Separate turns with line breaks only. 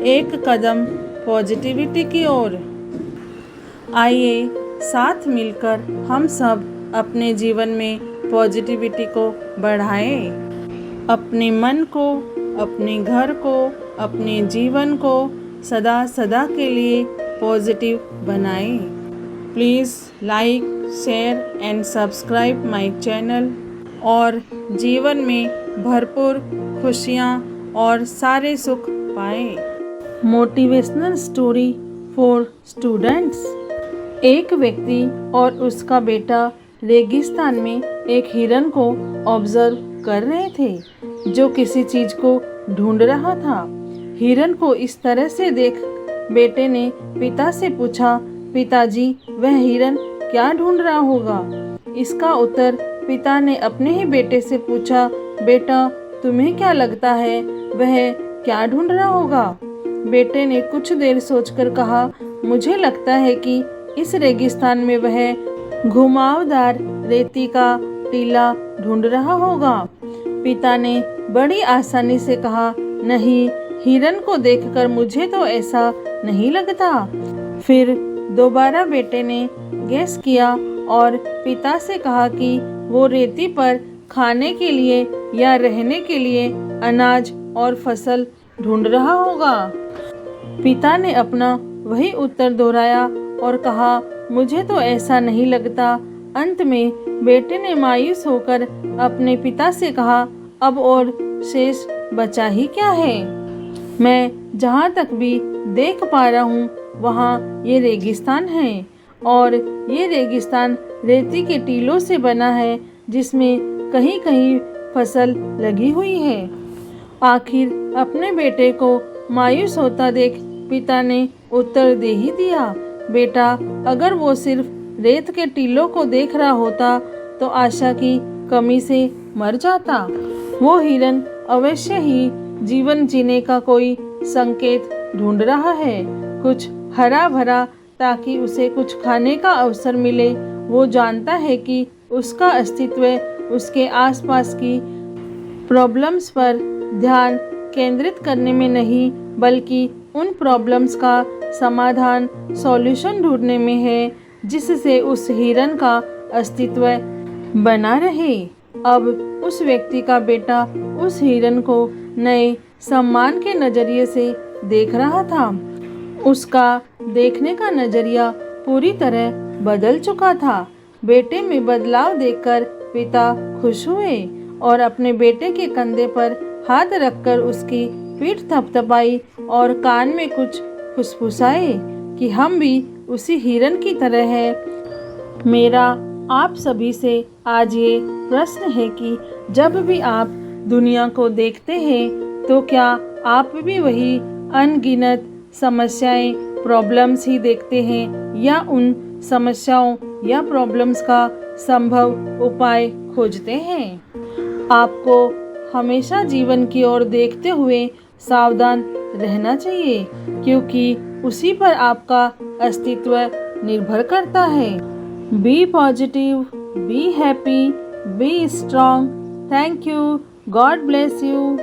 एक कदम पॉजिटिविटी की ओर। आइए साथ मिलकर हम सब अपने जीवन में पॉजिटिविटी को बढ़ाएं। अपने मन को, अपने घर को, अपने जीवन को सदा सदा के लिए पॉजिटिव बनाएं। Please like, share and subscribe my channel और जीवन में भरपूर खुशियाँ और सारे सुख पाएं। Motivational story for students. एक व्यक्ति और उसका बेटा रेगिस्तान में एक हिरन को ऑब्जर्व कर रहे थे जो किसी चीज़ को ढूंढ रहा था। हिरन को इस तरह से देख बेटे ने पिता से पूछा, पिताजी वह हिरन क्या ढूंढ रहा होगा? इसका उत्तर पिता ने अपने ही बेटे से पूछा, बेटा तुम्हें क्या लगता है वह क्या ढूंढ रहा होगा? बेटे ने कुछ देर सोचकर कहा, मुझे लगता है कि इस रेगिस्तान में वह घुमावदार रेती का टीला ढूंढ रहा होगा। पिता ने बड़ी आसानी से कहा, नहीं, हिरन को देखकर मुझे तो ऐसा नहीं लगता। फिर दोबारा बेटे ने गेस किया और पिता से कहा कि वो रेती पर खाने के लिए या रहने के लिए अनाज और फसल ढूंढ रहा होगा। पिता ने अपना वही उत्तर दोहराया और कहा, मुझे तो ऐसा नहीं लगता। अंत में बेटे ने मायूस होकर अपने पिता से कहा, अब और शेष बचा ही क्या है? मैं जहाँ तक भी देख पा रहा हूँ वहाँ ये रेगिस्तान है और ये रेगिस्तान रेती के टीलों से बना है जिसमें कहीं कहीं फसल लगी हुई है। आखिर अपने बेटे को मायूस होता देख पिता ने उत्तर दे ही दिया, बेटा अगर वो सिर्फ रेत के टीलों को देख रहा होता तो आशा की कमी से मर जाता। वो हिरन अवश्य ही जीवन जीने का कोई संकेत ढूंढ रहा है, कुछ हरा भरा, ताकि उसे कुछ खाने का अवसर मिले। वो जानता है कि उसका अस्तित्व उसके आसपास की प्रॉब्लम्स पर ध्यान केंद्रित करने में नहीं बल्कि उन प्रॉब्लम्स का समाधान, सॉल्यूशन ढूंढने में है जिससे उस हिरन का अस्तित्व बना रहे। अब उस व्यक्ति का बेटा उस हिरन को नए सम्मान के नज़रिए से देख रहा था। उसका देखने का नज़रिया पूरी तरह बदल चुका था। बेटे में बदलाव देखकर पिता खुश हुए और अपने बेटे के कंधे पर हाथ रखकर उसकी पीठ थपथपाई और कान में कुछ फुसफुसाए कि हम भी उसी हिरन की तरह हैं। मेरा आप सभी से आज ये प्रश्न है कि जब भी आप दुनिया को देखते हैं तो क्या आप भी वही अनगिनत समस्याएं, प्रॉब्लम्स ही देखते हैं या उन समस्याओं या प्रॉब्लम्स का संभव उपाय खोजते हैं? आपको हमेशा जीवन की ओर देखते हुए सावधान रहना चाहिए क्योंकि उसी पर आपका अस्तित्व निर्भर करता है। Be positive, be happy, be strong. Thank you. God bless you.